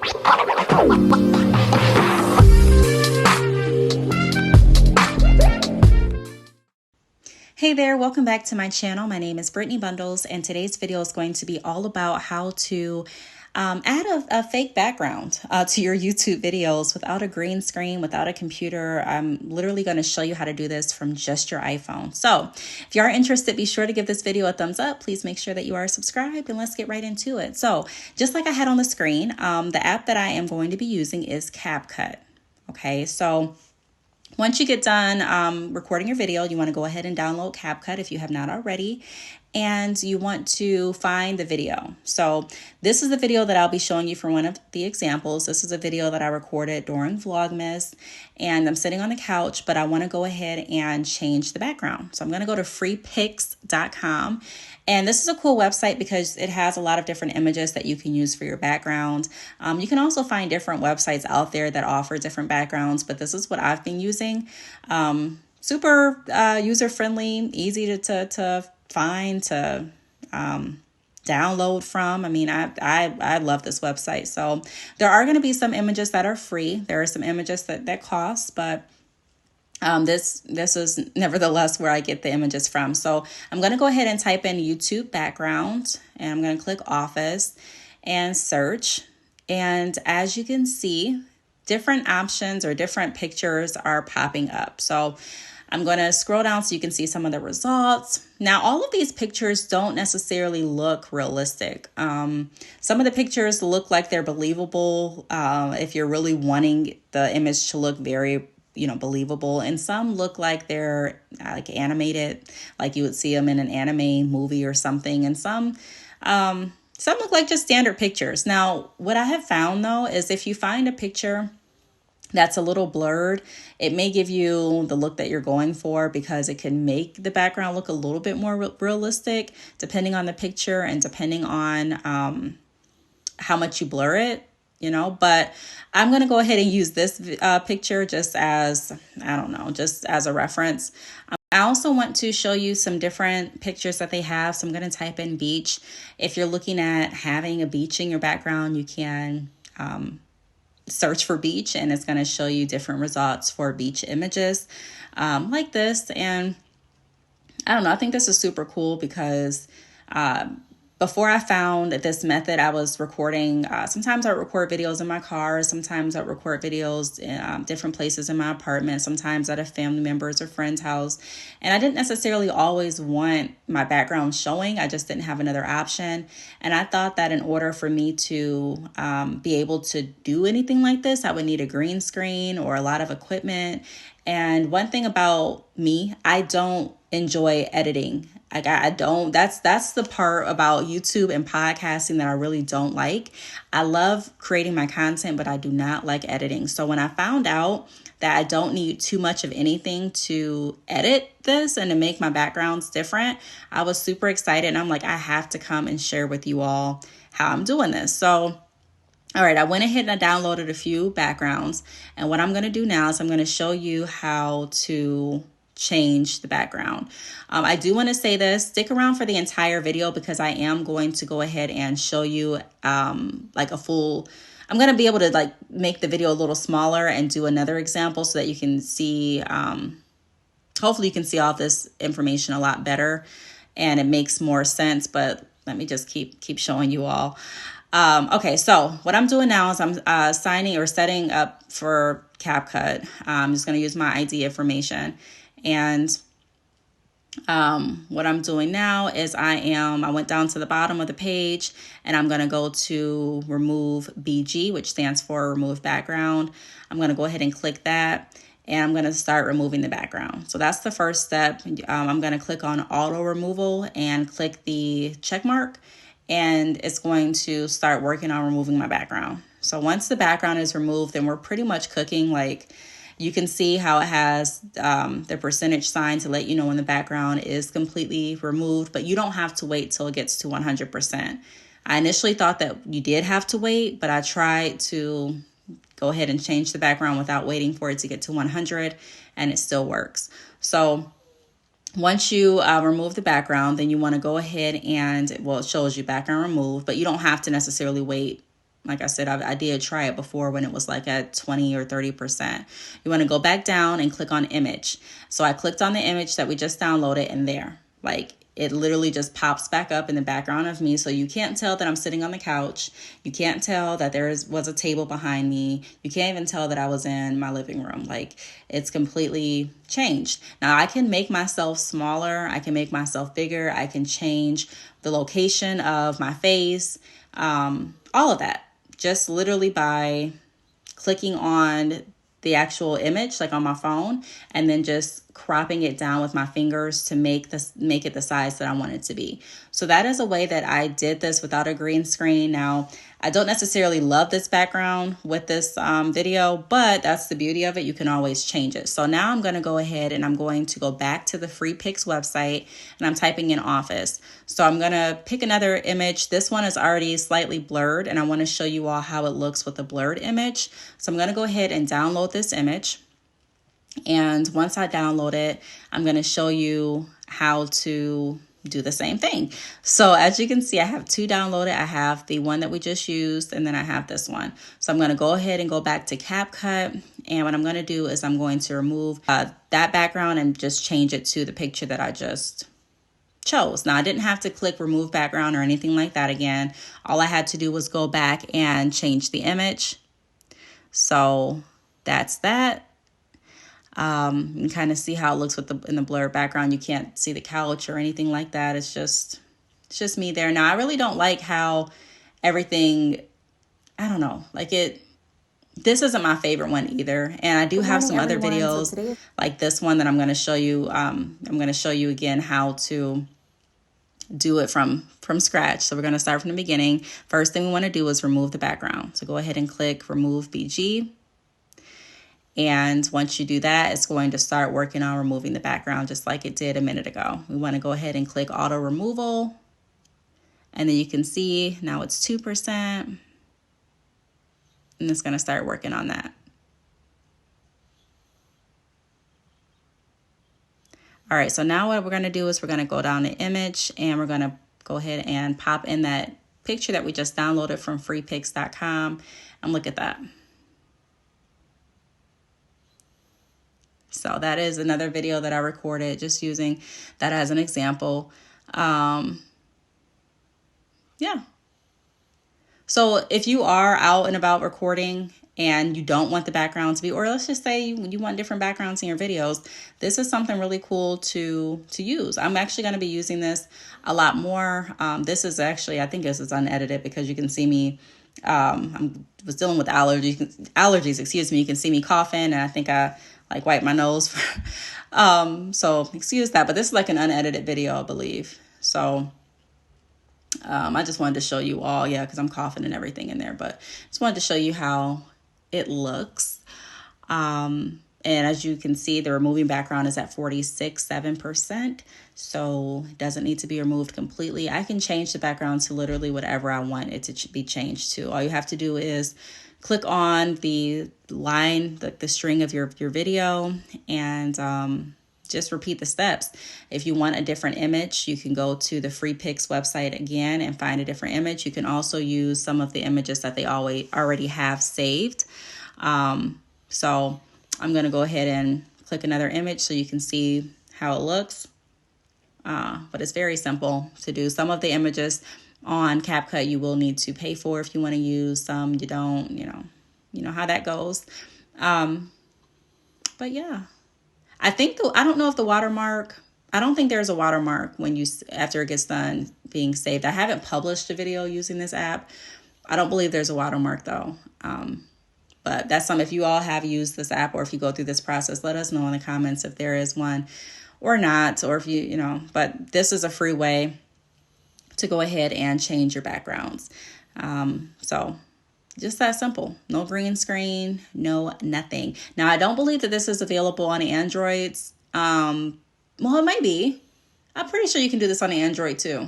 Hey there, welcome back to my channel. My name is Brittney Bundles, and today's video is going to be all about how to add a fake background to your YouTube videos without a green screen, without a computer. I'm literally going to show you how to do this from just your iPhone. So if you are interested, be sure to give this video a thumbs up. Please make sure that you are subscribed, and let's get right into it. So just like I had on the screen, the app that I am going to be using is CapCut. Okay, so once you get done recording your video, you want to go ahead and download CapCut if you have not already, and you want to find the video. So this is the video that I'll be showing you for one of the examples. This is a video that I recorded during Vlogmas, and I'm sitting on the couch, but I want to go ahead and change the background. So I'm going to go to freepix.com. And this is a cool website because it has a lot of different images that you can use for your background. You can also find different websites out there that offer different backgrounds, but this is what I've been using. Super user-friendly, easy to find, to download from. I mean, I love this website. So there are going to be some images that are free. There are some images that cost, but this is nevertheless where I get the images from. So I'm going to go ahead and type in YouTube background, and I'm going to click Office and search. And as you can see, different options or different pictures are popping up. So I'm going to scroll down so you can see some of the results. Now, all of these pictures don't necessarily look realistic. Some of the pictures look like they're believable if you're really wanting the image to look very believable, and some look like they're like animated, like you would see them in an anime movie or something, and some look like just standard pictures. Now, what I have found though is if you find a picture that's a little blurred, it may give you the look that you're going for, because it can make the background look a little bit more realistic depending on the picture and depending on how much you blur it. But I'm going to go ahead and use this picture just as, just as a reference. I also want to show you some different pictures that they have. So I'm going to type in beach. If you're looking at having a beach in your background, you can search for beach, and it's going to show you different results for beach images like this. And I think this is super cool because before I found this method, I was recording, sometimes I record videos in my car, sometimes I record videos in different places in my apartment, sometimes at a family member's or friend's house. And I didn't necessarily always want my background showing. I just didn't have another option. And I thought that in order for me to be able to do anything like this, I would need a green screen or a lot of equipment. And one thing about me, I don't enjoy editing. I don't, that's the part about YouTube and podcasting that I really don't like. I love creating my content, but I do not like editing. So when I found out that I don't need too much of anything to edit this and to make my backgrounds different, I was super excited. And I'm like, I have to come and share with you all how I'm doing this. So all right, I went ahead and I downloaded a few backgrounds. And what I'm going to do now is I'm going to show you how to change the background. I do want to say this, stick around for the entire video, because I am going to go ahead and show you like a full, I'm going to be able to like make the video a little smaller and do another example so that you can see, hopefully you can see all this information a lot better and it makes more sense. But let me just keep showing you all. Okay, so what I'm doing now is I'm setting up for CapCut. I'm just going to use my ID information. And what I'm doing now is I went down to the bottom of the page, and I'm going to go to remove BG, which stands for remove background. I'm going to go ahead and click that, and I'm going to start removing the background. So that's the first step. I'm going to click on auto removal and click the check mark, and it's going to start working on removing my background. So once the background is removed, then we're pretty much cooking. Like, you can see how it has the percentage sign to let you know when the background is completely removed, but you don't have to wait till it gets to 100%. I initially thought that you did have to wait, but I tried to go ahead and change the background without waiting for it to get to 100, and it still works. So once you remove the background, then you want to go ahead and, well, it shows you background removed, but you don't have to necessarily wait Like I said, I did try it before when it was like at 20 or 30%. You want to go back down and click on image. So I clicked on the image that we just downloaded, and there, like, it literally just pops back up in the background of me. So you can't tell that I'm sitting on the couch. You can't tell that was a table behind me. You can't even tell that I was in my living room. Like, it's completely changed. Now I can make myself smaller. I can make myself bigger. I can change the location of my face. All of that just literally by clicking on the actual image, like on my phone, and then just cropping it down with my fingers to make it the size that I want it to be. So that is a way that I did this without a green screen. Now, I don't necessarily love this background with this video, but that's the beauty of it. You can always change it. So now I'm going to go ahead and I'm going to go back to the Free Pics website, and I'm typing in office. So I'm going to pick another image. This one is already slightly blurred, and I want to show you all how it looks with a blurred image. So I'm going to go ahead and download this image. And once I download it, I'm going to show you how to do the same thing. So as you can see, I have two downloaded. I have the one that we just used, and then I have this one. So I'm going to go ahead and go back to CapCut. And what I'm going to do is I'm going to remove that background and just change it to the picture that I just chose. Now, I didn't have to click remove background or anything like that again. All I had to do was go back and change the image. So that's that. You can kind of see how it looks with in the blurred background. You can't see the couch or anything like that. It's just me there. Now, I really don't like how everything, I don't know, like this isn't my favorite one either. And I do have some other videos like this one that I'm going to show you. I'm going to show you again how to do it from scratch. So we're going to start from the beginning. First thing we want to do is remove the background. So go ahead and click remove BG. And once you do that, it's going to start working on removing the background just like it did a minute ago. We want to go ahead and click auto removal. And then you can see now it's 2%. And it's going to start working on that. All right, so now what we're going to do is we're going to go down to image, and we're going to go ahead and pop in that picture that we just downloaded from freepics.com, and look at that. So that is another video that I recorded, just using that as an example. Yeah. So if you are out and about recording and you don't want the background to be, or let's just say you want different backgrounds in your videos, this is something really cool to use. I'm actually going to be using this a lot more. This is actually, I think this is unedited because you can see me, I was dealing with allergies, excuse me. You can see me coughing, and I think I like wipe my nose. So excuse that, but this is like an unedited video, I believe. So I just wanted to show you all, yeah, because I'm coughing and everything in there, but just wanted to show you how it looks. And as you can see, the removing background is at 46.7%. So it doesn't need to be removed completely. I can change the background to literally whatever I want it to be changed to. All you have to do is click on the line, the string of your video, and just repeat the steps. If you want a different image, you can go to the Free Pics website again and find a different image. You can also use some of the images that they already have saved. So I'm going to go ahead and click another image so you can see how it looks. But it's very simple to do. Some of the images on CapCut you will need to pay for if you want to use. Some you don't, you know how that goes. But yeah, I don't know if the watermark, I don't think there's a watermark after it gets done being saved. I haven't published a video using this app. I don't believe there's a watermark though. But that's if you all have used this app, or if you go through this process, let us know in the comments if there is one or not, or if but this is a free way to go ahead and change your backgrounds. So just that simple. No green screen, no nothing. Now, I don't believe that this is available on Androids. Well, it might be. I'm pretty sure you can do this on the Android too.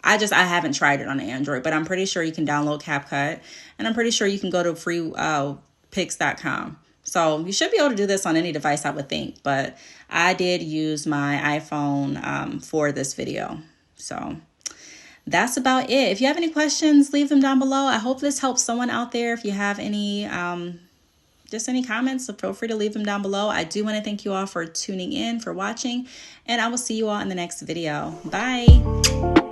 I haven't tried it on the Android, but I'm pretty sure you can download CapCut, and I'm pretty sure you can go to freepics.com. So you should be able to do this on any device, I would think, but I did use my iPhone for this video. So that's about it. If you have any questions, leave them down below. I hope this helps someone out there. If you have any just any comments, so feel free to leave them down below. I do want to thank you all for tuning in, for watching, and I will see you all in the next video. Bye.